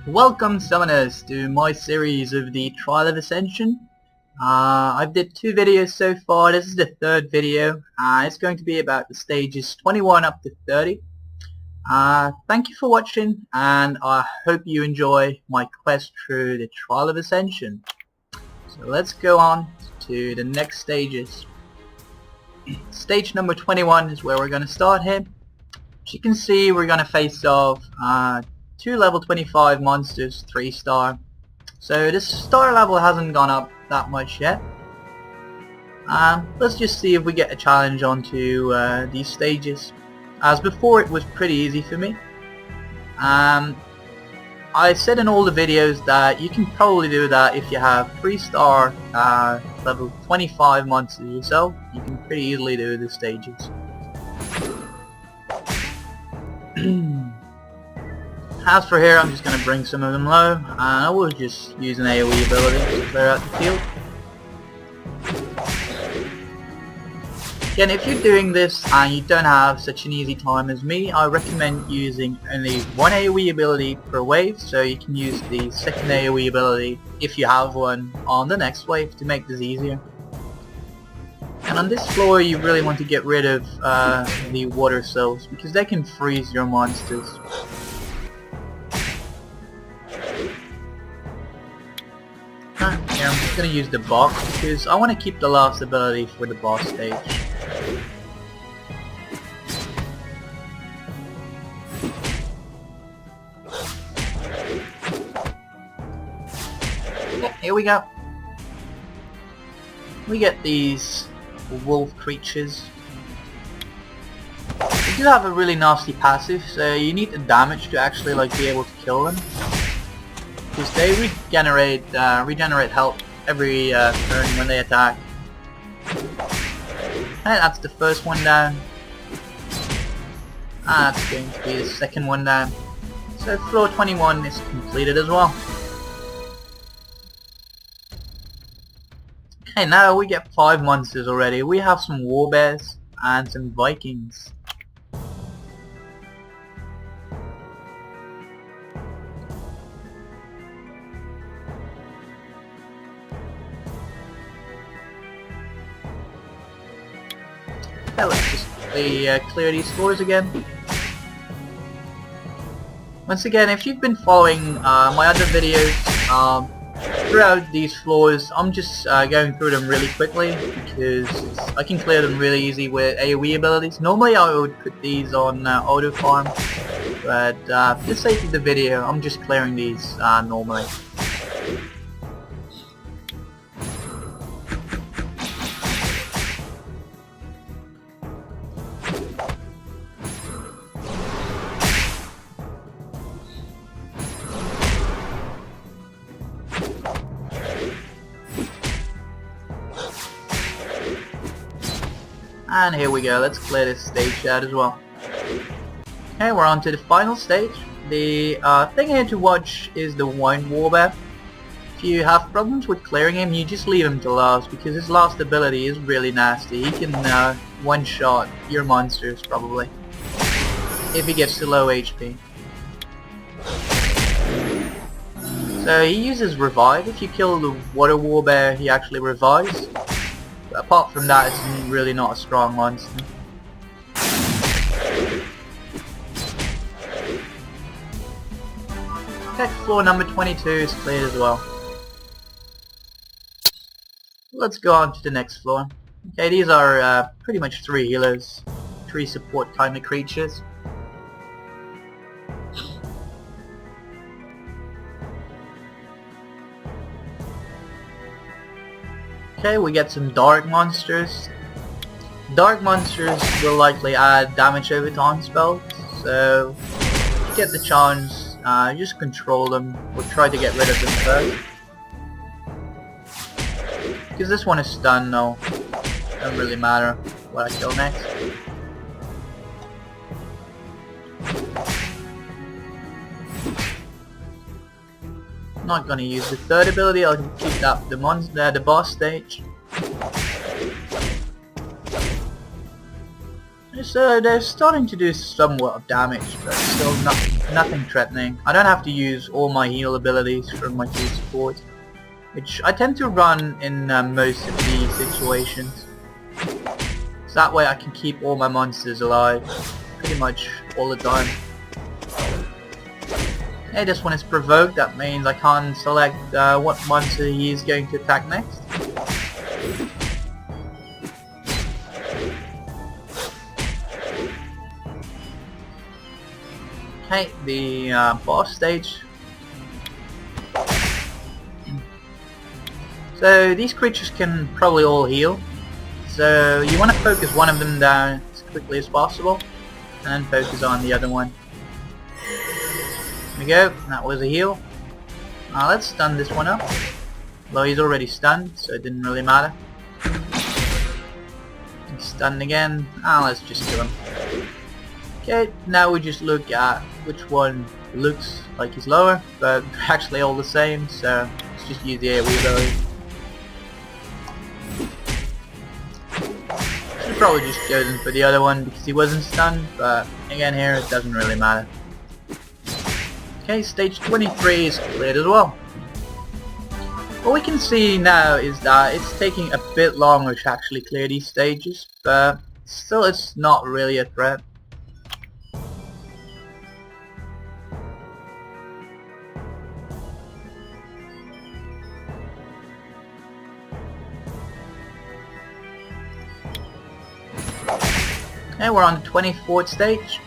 Welcome summoners to my series of the Trial of Ascension. I've did 2 videos so far. This is the 3rd video. It's going to be about the stages 21 up to 30. Thank you for watching, and I hope you enjoy my quest through the Trial of Ascension. So let's go on to the next stages. Stage number 21 is where we're going to start here. As you can see, we're going to face off 2 level 25 monsters, 3 star. So this star level hasn't gone up that much yet. Let's just see if we get a challenge onto these stages. As before, it was pretty easy for me. I said in all the videos that you can probably do that if you have 3 star level 25 monsters yourself. You can pretty easily do the stages. As for here, I'm just going to bring some of them low, and I will just use an AoE ability to clear out the field. Again, if you're doing this and you don't have such an easy time as me, I recommend using only 1 AoE ability per wave, so you can use the second AoE ability, if you have one, on the next wave to make this easier. And on this floor, you really want to get rid of the water cells, because they can freeze your monsters. Here, I'm just going to use the box because I want to keep the last ability for the boss stage. Okay, here we go. We get these wolf creatures. They do have a really nasty passive, so you need the damage to actually be able to kill them. Because they regenerate health every turn when they attack. And that's the first one down. And that's going to be the second one down. So floor 21 is completed as well. Okay, now we get 5 monsters already. We have some warbears and some vikings. Okay, let's just clear these floors again. Once again, if you've been following my other videos throughout these floors, I'm just going through them really quickly because I can clear them really easy with AoE abilities. Normally I would put these on auto farm, but for the sake of the video, I'm just clearing these normally. And here we go, let's clear this stage out as well. Okay, we're on to the final stage. The thing here to watch is the Wine Warbear. If you have problems with clearing him, you just leave him to last, because his last ability is really nasty. He can one-shot your monsters, probably, if he gets to low HP. So he uses Revive. If you kill the Water Warbear, he actually revives. But apart from that, it's really not a strong monster. Okay, floor number 22 is cleared as well. Let's go on to the next floor. Okay, these are pretty much 3 healers, 3 support kind of creatures. Okay, we get some dark monsters. Dark monsters will likely add damage over time spells, so if you get the chance, just control them, or try to get rid of them first. Because this one is stunned though, doesn't really matter what I kill next. Not gonna use the 3rd ability, I'll keep that for the boss stage. So they're starting to do somewhat of damage, but still nothing nothing threatening. I don't have to use all my heal abilities from my 2 supports, which I tend to run in most of these situations. So that way I can keep all my monsters alive pretty much all the time. Hey, this one is provoked. That means I can't select what monster he is going to attack next. Okay, the boss stage. So these creatures can probably all heal. So you want to focus one of them down as quickly as possible, and then focus on the other one. There we go, that was a heal. Let's stun this one up. Although he's already stunned, so it didn't really matter. He's stunned again. Let's just kill him. Okay, now we just look at which one looks like he's lower, but they're actually all the same, so let's just use the AoE ability. Should probably just chosen for the other one because he wasn't stunned, but again here it doesn't really matter. Okay, stage 23 is cleared as well. What we can see now is that it's taking a bit longer to actually clear these stages, but still it's not really a threat. Okay, we're on the 24th stage.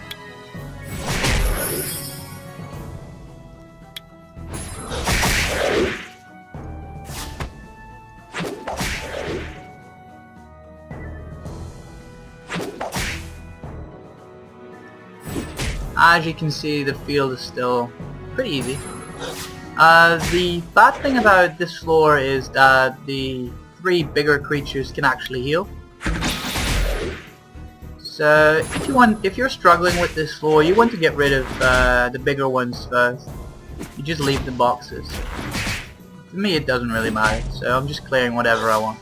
As you can see, the field is still pretty easy. The bad thing about this floor is that the 3 bigger creatures can actually heal. So if you're struggling with this floor, you want to get rid of the bigger ones first. You just leave the boxes. For me it doesn't really matter, so I'm just clearing whatever I want.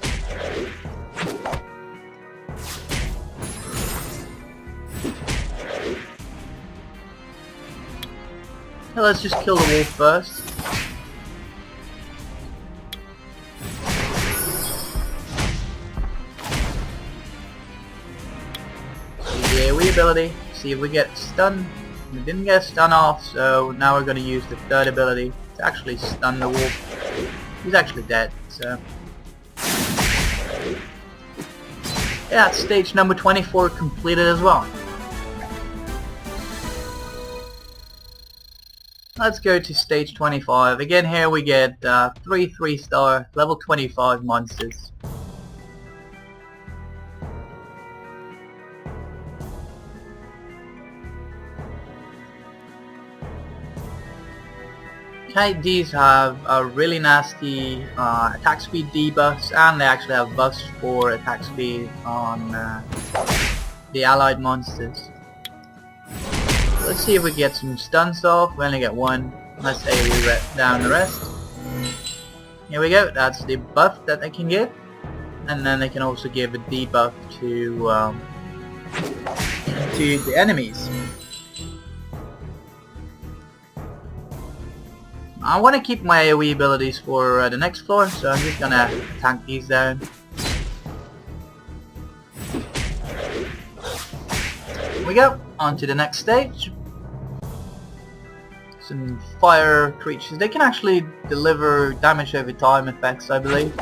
So let's just kill the wolf first. The AoE ability, see if we get stunned. We didn't get a stun off, so now we're going to use the 3rd ability to actually stun the wolf. He's actually dead, so... yeah, that's stage number 24 completed as well. Let's go to stage 25. Again here we get 3 3-star level 25 monsters. Okay, these have a really nasty attack speed debuffs, and they actually have buffs for attack speed on the allied monsters. Let's see if we get some stuns off. We only get 1. Let's AoE down the rest. Here we go, that's the buff that they can give. And then they can also give a debuff to the enemies. I want to keep my AoE abilities for the next floor, so I'm just gonna tank these down. Here we go, on to the next stage. Some fire creatures. They can actually deliver damage over time effects, I believe.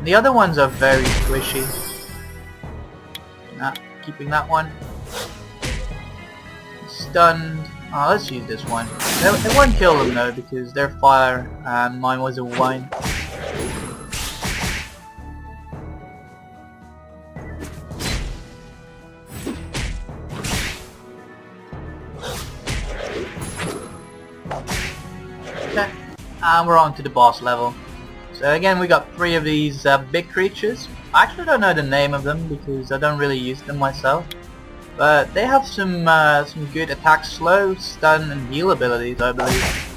The other ones are very squishy. Keeping that one. Stunned. Let's use this one. They won't kill them though because they're fire and mine was a wine. Okay, and we're on to the boss level. So again we got 3 of these big creatures. I actually don't know the name of them because I don't really use them myself. But they have some good attack slow, stun and heal abilities, I believe.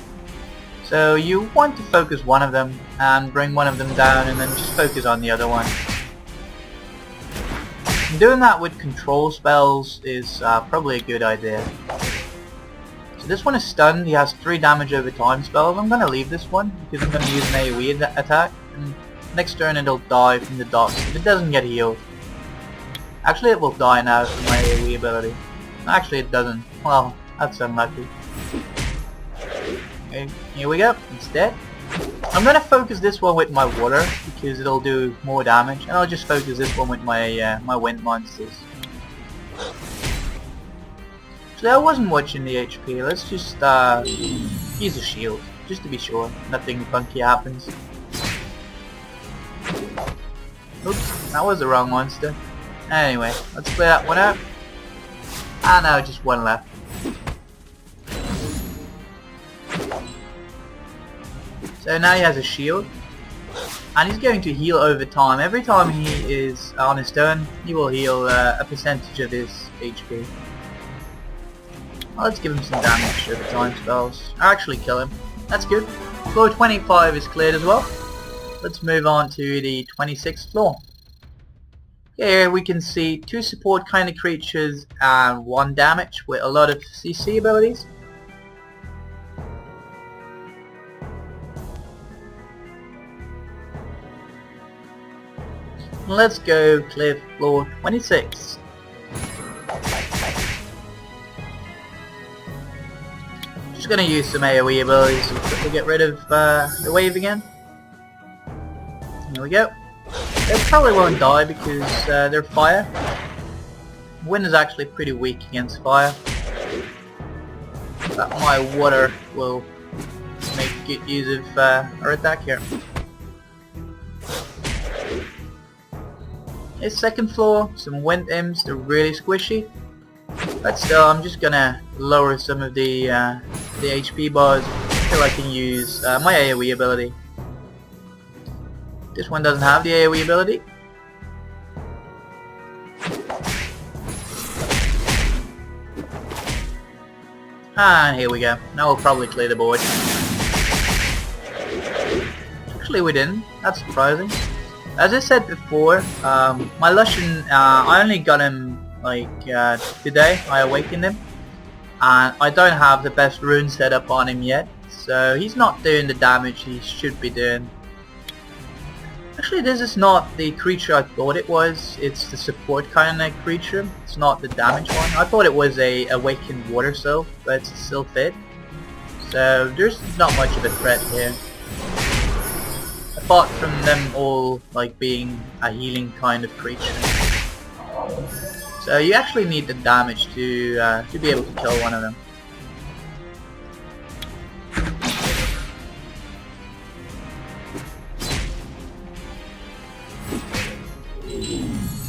So you want to focus one of them and bring one of them down and then just focus on the other one. And doing that with control spells is probably a good idea. So this one is stunned, he has 3 damage over time spells. I'm going to leave this one because I'm going to use an AoE attack. And next turn it'll die from the dots if it doesn't get healed. Actually it will die now from my AoE ability. Actually it doesn't. Well, that's unlucky. Okay, here we go. It's dead. I'm going to focus this one with my water because it'll do more damage. And I'll just focus this one with my my wind monsters. So I wasn't watching the HP. Let's just use a shield, just to be sure. Nothing funky happens. Oops, that was the wrong monster. Anyway, let's clear that one out. And now just one left. So now he has a shield. And he's going to heal over time. Every time he is on his turn, he will heal a percentage of his HP. Well, let's give him some damage over time spells. I'll actually kill him. That's good. Floor 25 is cleared as well. Let's move on to the 26th floor. Here we can see 2 support kind of creatures and 1 damage with a lot of CC abilities. Let's go clear floor 26. Just gonna use some AoE abilities to get rid of the wave again. Here we go. They probably won't die because they're fire. Wind is actually pretty weak against fire. But my water will make good use of our attack here. This second floor, some wind imps, they're really squishy. But still, I'm just gonna lower some of the HP bars until I can use my AoE ability. This one doesn't have the AoE ability. And here we go. Now we'll probably clear the board. Actually we didn't. That's surprising. As I said before, my Lushan, I only got him like today. I awakened him. And I don't have the best rune set up on him yet. So he's not doing the damage he should be doing. Actually, this is not the creature I thought it was. It's the support kind of creature. It's not the damage one. I thought it was a awakened water sylph, but it's still fit. So there's not much of a threat here. Apart from them all like being a healing kind of creature. So you actually need the damage to be able to kill one of them.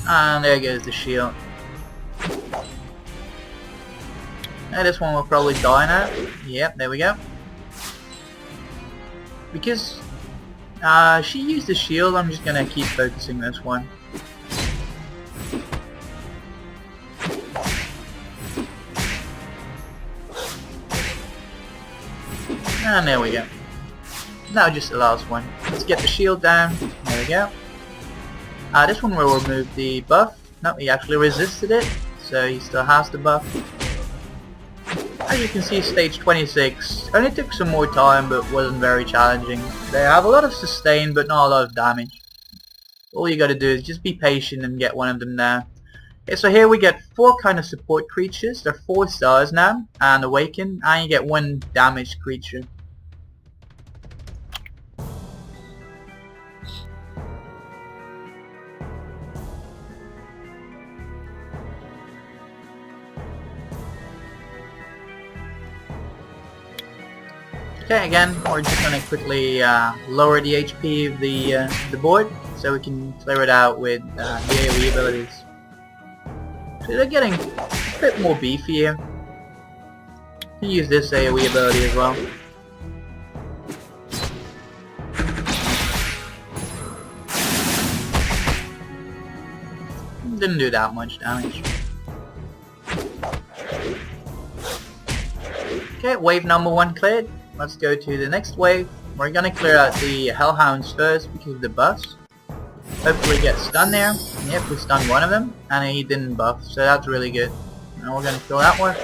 And there goes the shield. And this one will probably die now. Yep, there we go. Because she used the shield, I'm just gonna keep focusing this one. And there we go. Now just the last one. Let's get the shield down. There we go. This one will remove the buff. No, he actually resisted it, so he still has the buff. As you can see, stage 26 only took some more time, but wasn't very challenging. They have a lot of sustain, but not a lot of damage. All you gotta do is just be patient and get one of them there. Okay, so here we get 4 kind of support creatures. They're 4 stars now, and awaken, and you get 1 damaged creature. Okay, again, we're just going to quickly lower the HP of the board so we can clear it out with the AoE abilities. So they're getting a bit more beefy here. You can use this AoE ability as well. Didn't do that much damage. Okay, wave number 1 cleared. Let's go to the next wave. We're gonna clear out the Hellhounds first because of the buffs. Hopefully get stunned there. Yep, we stunned one of them, and he didn't buff, so that's really good. Now we're gonna kill that one.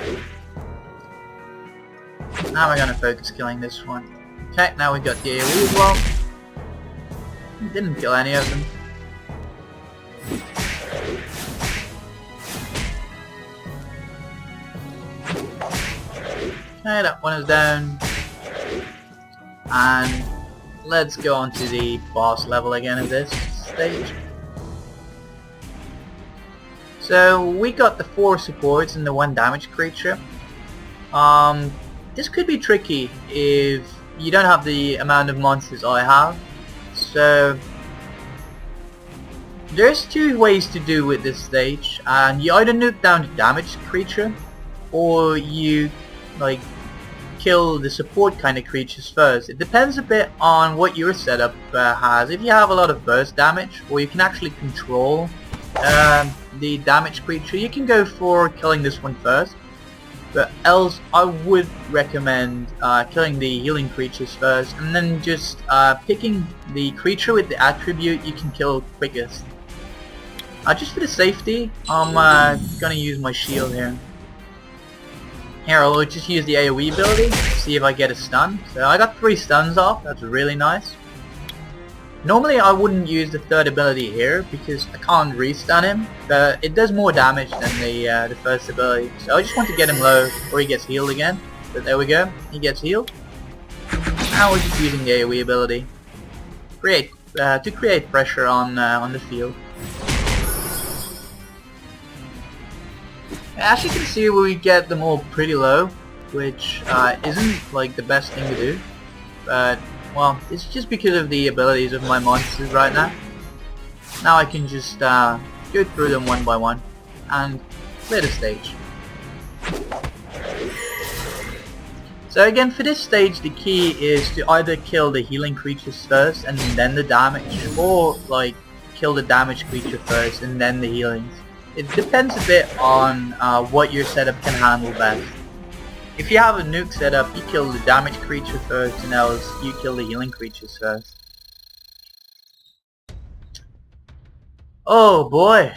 Now we're gonna focus killing this one. Okay, now we've got the AoE as well. Didn't kill any of them. Okay, that one is down. And let's go on to the boss level again of this stage. So we got the 4 supports and the 1 damage creature. This could be tricky if you don't have the amount of monsters I have. So there's 2 ways to do with this stage, and you either nuke down the damaged creature or you like kill the support kind of creatures first. It depends a bit on what your setup has. If you have a lot of burst damage, or you can actually control the damaged creature, you can go for killing this one first. But else I would recommend killing the healing creatures first, and then just picking the creature with the attribute you can kill quickest. Just for the safety, I'm gonna use my shield here. Here, I'll just use the AoE ability, see if I get a stun. So I got 3 stuns off, that's really nice. Normally I wouldn't use the 3rd ability here because I can't restun him, but it does more damage than the first ability. So I just want to get him low before he gets healed again. But there we go, he gets healed. Now we're just using the AoE ability to create pressure on the field. As you can see, we get them all pretty low, which isn't like the best thing to do, but well, it's just because of the abilities of my monsters right now. Now I can just go through them one by one and clear the stage. So again, for this stage the key is to either kill the healing creatures first and then the damage, or like kill the damaged creature first and then the healings. It depends a bit on what your setup can handle best. If you have a nuke setup, you kill the damaged creature first, and else you kill the healing creatures first. Oh boy,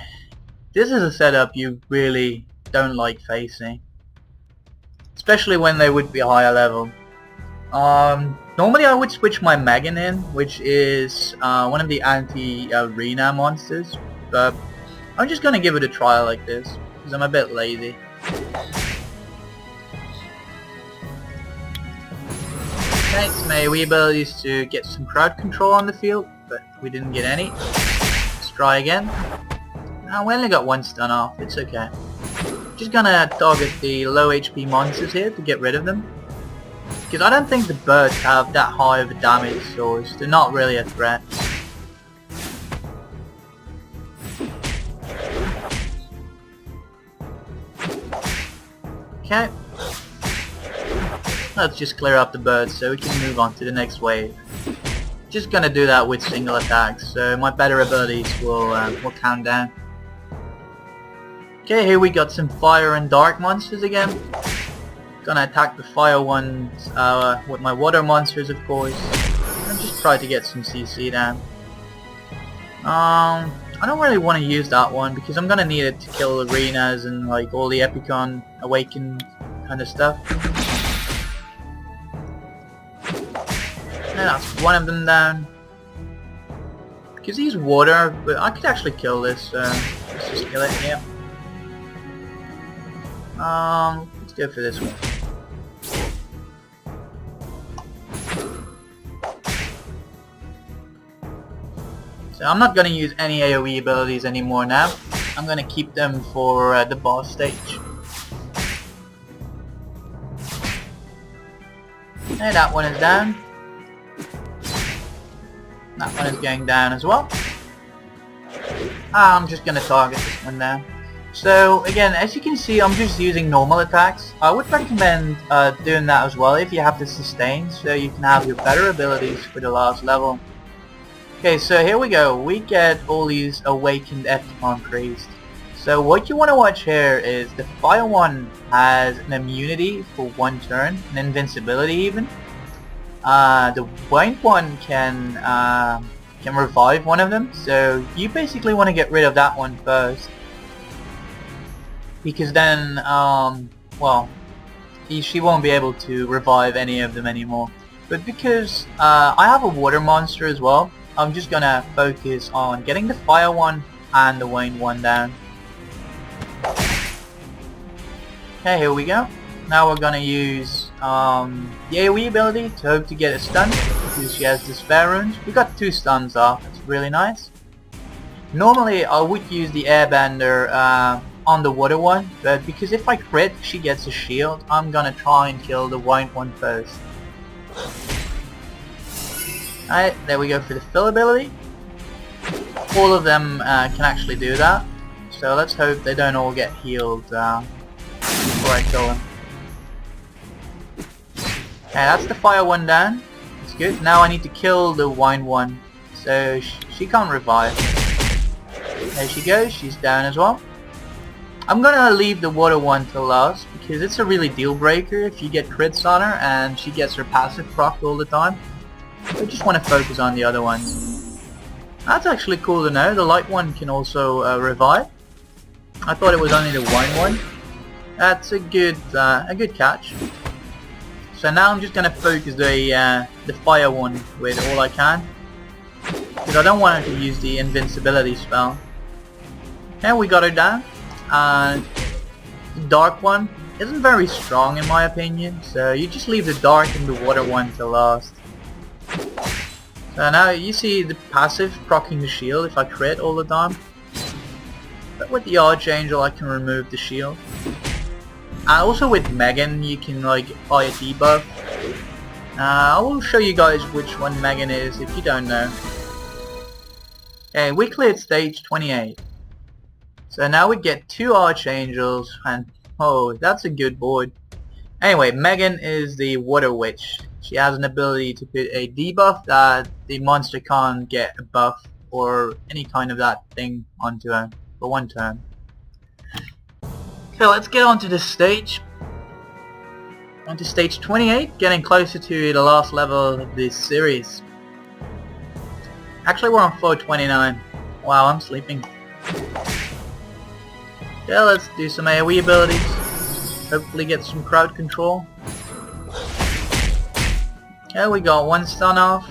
this is a setup you really don't like facing, especially when they would be higher level. Normally I would switch my Megan in, which is one of the anti-arena monsters, but I'm just gonna give it a try like this, because I'm a bit lazy. Okay, some AoE abilities to get some crowd control on the field, but we didn't get any. Let's try again. Now we only got 1 stun off, it's okay. Just gonna target the low HP monsters here to get rid of them. Because I don't think the birds have that high of a damage source, they're not really a threat. Okay, let's just clear up the birds so we can move on to the next wave. Just gonna do that with single attacks, so my better abilities will count down. Okay, here we got some fire and dark monsters again. Gonna attack the fire ones with my water monsters, of course, and just try to get some CC down. I don't really want to use that one because I'm gonna need it to kill arenas and like all the Epicon awakened kind of stuff. And that's one of them down. Because he's water, but I could actually kill this, so let's just kill it, yeah. Let's go for this one. So I'm not going to use any AoE abilities anymore now. I'm going to keep them for the boss stage. Okay, that one is down. That one is going down as well. I'm just going to target this one now. So again, as you can see, I'm just using normal attacks. I would recommend doing that as well if you have the sustain, so you can have your better abilities for the last level. Okay, so here we go. We get all these awakened Epicon priests. So what you want to watch here is the fire one has an immunity for 1 turn, an invincibility even. The wind one can revive one of them, so you basically want to get rid of that one first. Because then, well, she won't be able to revive any of them anymore. But because I have a water monster as well, I'm just gonna focus on getting the fire one and the wind one down. Okay, here we go. Now we're gonna use the AoE ability to hope to get a stun, because she has despair runes. We got 2 stuns off, that's really nice. Normally I would use the airbender on the water one, but because if I crit she gets a shield, I'm gonna try and kill the white one first. Alright, there we go for the fill ability. All of them can actually do that, so let's hope they don't all get healed before I kill them. Okay, that's the fire one down. That's good. Now I need to kill the wine one, so she can't revive. There she goes, she's down as well. I'm gonna leave the water one till last, because it's a really deal breaker if you get crits on her and she gets her passive proc all the time. I just want to focus on the other ones. That's actually cool to know, the light one can also revive. I thought it was only the wine one. That's a good catch. So now I'm just gonna focus the fire one with all I can, because I don't want her to use the invincibility spell. Okay, we got her down, and the dark one isn't very strong in my opinion, so you just leave the dark and the water one till last. So now you see the passive proccing the shield if I crit all the time, but with the Archangel I can remove the shield. And also with Megan you can like buy a debuff. I will show you guys which one Megan is if you don't know. Okay, we cleared stage 28. So now we get 2 Archangels, and oh, that's a good board. Anyway, Megan is the Water Witch. She has an ability to put a debuff that the monster can't get a buff or any kind of that thing onto her for 1 turn. So let's get onto this stage. Onto stage 28, getting closer to the last level of this series. Actually we're on floor 29. Wow, I'm sleeping. Yeah, let's do some AoE abilities. Hopefully get some crowd control. Yeah, we got 1 stun off.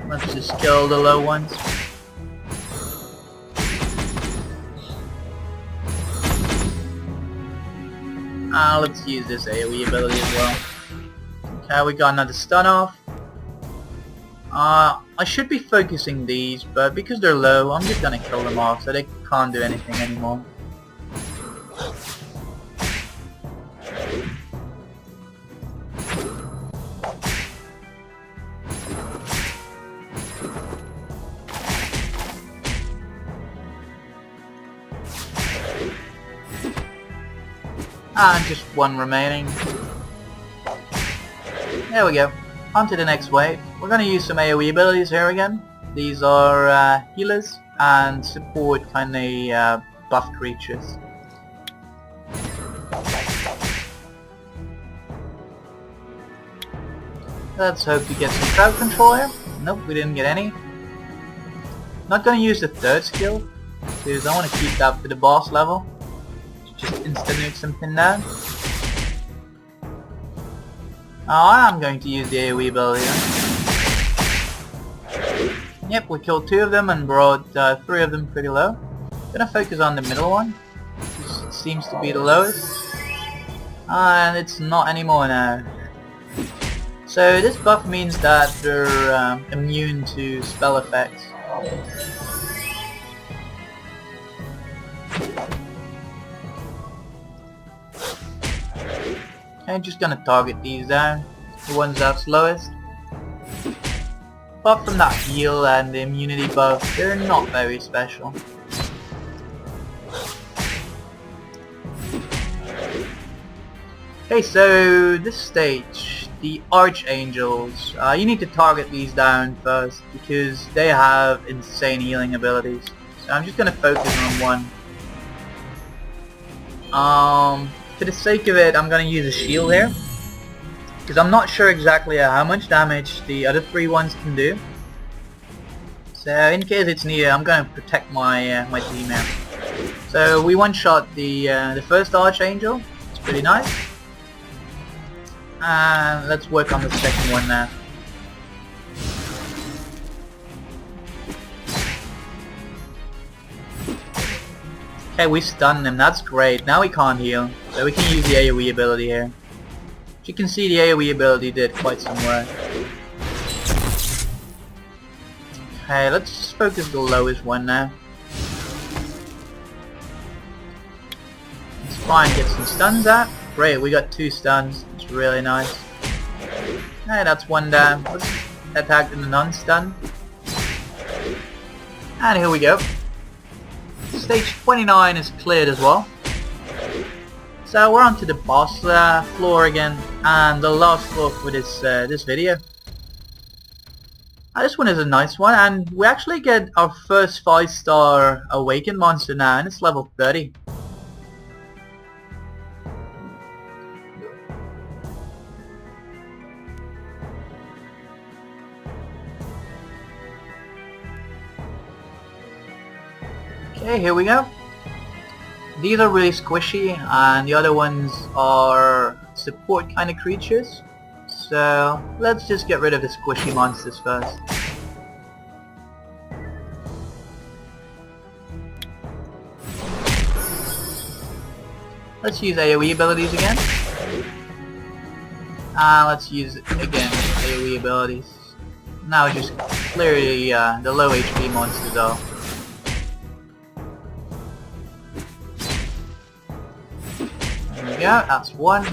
Let's just kill the low ones. Let's use this AoE ability as well. Okay, we got another stun off. I should be focusing these, but because they're low, I'm just gonna kill them off so they can't do anything anymore. And just 1 remaining. There we go. On to the next wave. We're going to use some AoE abilities here again. These are healers and support kind of buff creatures. Let's hope to get some crowd control here. Nope, we didn't get any. Not going to use the 3rd skill, because I want to keep that for the boss level. Just instant nuke something down. I am going to use the AoE ability then. Yep, we killed 2 of them and brought 3 of them pretty low. Gonna focus on the middle one, which seems to be the lowest. And it's not anymore now. So this buff means that they're immune to spell effects. I'm just gonna target these down, the ones that's lowest. Apart from that heal and the immunity buff, they're not very special. Okay, so this stage, the Archangels, you need to target these down first because they have insane healing abilities. So I'm just gonna focus on 1. For the sake of it, I'm going to use a shield here, because I'm not sure exactly how much damage the other 3 ones can do. So in case it's needed, I'm going to protect my my team here. So So we one-shot the first Archangel. It's pretty nice. And let's work on the second one now. Okay, we stunned him. That's great. Now we can't heal, so we can use the AoE ability here. As you can see, the AoE ability did quite some work. Okay, let's just focus the lowest one now. Let's try and get some stuns out. Great, we got 2 stuns. It's really nice. Okay, that's one down. Let's attack the non-stun. And here we go. Stage 29 is cleared as well. So we're on to the boss floor again, and the last floor for this this video. This one is a nice one, and we actually get our first 5-star awakened monster now, and it's level 30. Okay, here we go. These are really squishy, and the other ones are support kind of creatures. So let's just get rid of the squishy monsters first. Let's use AoE abilities again. Let's use again AoE abilities. Now just clear the low HP monsters off. There we go, that's 1.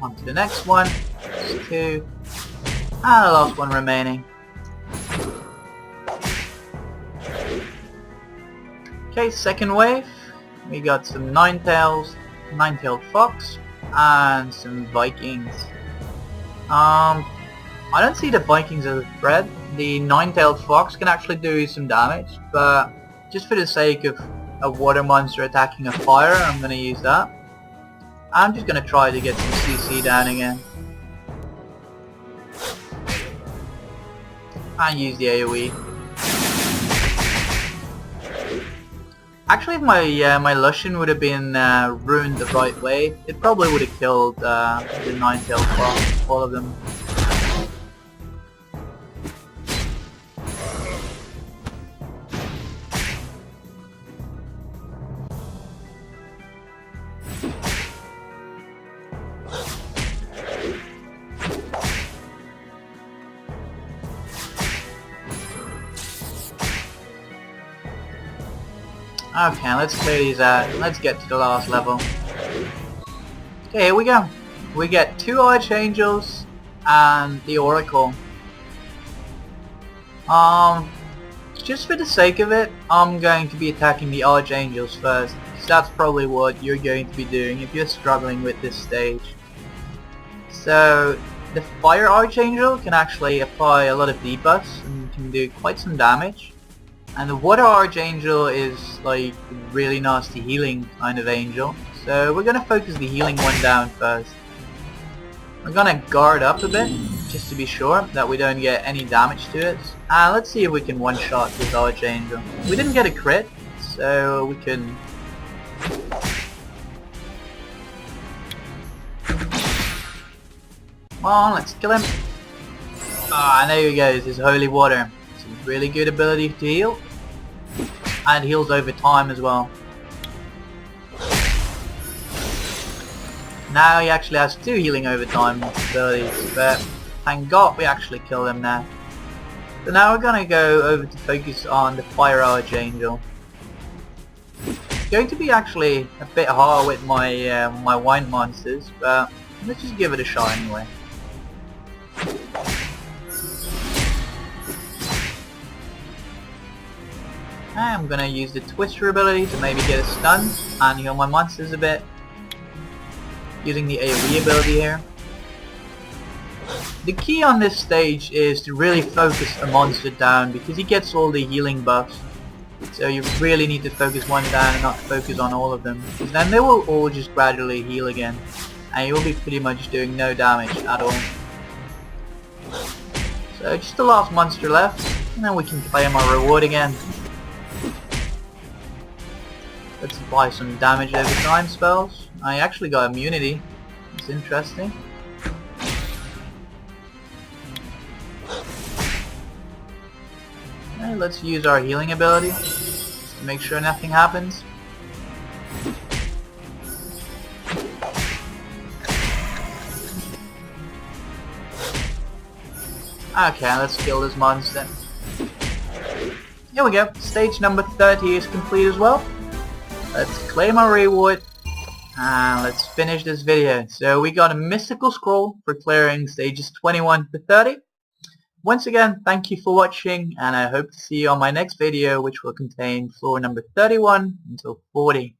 On to the next one. That's 2. And the last one remaining. Okay, second wave. We got some nine-tailed fox, and some Vikings. I don't see the Vikings as a threat. The nine-tailed fox can actually do some damage, but just for the sake of a water monster attacking a fire, I'm going to use that. I'm just going to try to get some CC down again. And use the AoE. Actually, if my Luscian would have been ruined the right way, it probably would have killed the nine-tailed fox, all of them. Okay, let's clear these out. Let's get to the last level. Okay, here we go. We get 2 Archangels and the Oracle. Just for the sake of it, I'm going to be attacking the Archangels first, because that's probably what you're going to be doing if you're struggling with this stage. So, the Fire Archangel can actually apply a lot of debuffs and can do quite some damage. And the Water Archangel is like a really nasty healing kind of angel. So we're gonna focus the healing one down first. We're gonna guard up a bit, just to be sure that we don't get any damage to it. Let's see if we can one-shot this Archangel. We didn't get a crit, so we can... Come on, let's kill him. And there he goes, his Holy Water. Really good ability to heal, and heals over time as well. Now he actually has 2 healing over time abilities, but thank God we actually killed him now. So now we're gonna go over to focus on the Fire Archangel. It's going to be actually a bit hard with my my wine monsters, but let's just give it a shot anyway. I'm gonna use the Twister ability to maybe get a stun and heal my monsters a bit. Using the AoE ability here. The key on this stage is to really focus a monster down, because he gets all the healing buffs. So you really need to focus one down and not focus on all of them, because then they will all just gradually heal again. And you will be pretty much doing no damage at all. So just the last monster left, and then we can claim our reward again. Let's apply some damage over time spells. I actually got immunity. It's interesting. Okay, let's use our healing ability just to make sure nothing happens. Okay, let's kill this monster. Here we go. Stage number 30 is complete as well. Let's claim our reward and let's finish this video. So we got a mystical scroll for clearing stages 21 to 30. Once again, thank you for watching, and I hope to see you on my next video, which will contain floor number 31 until 40.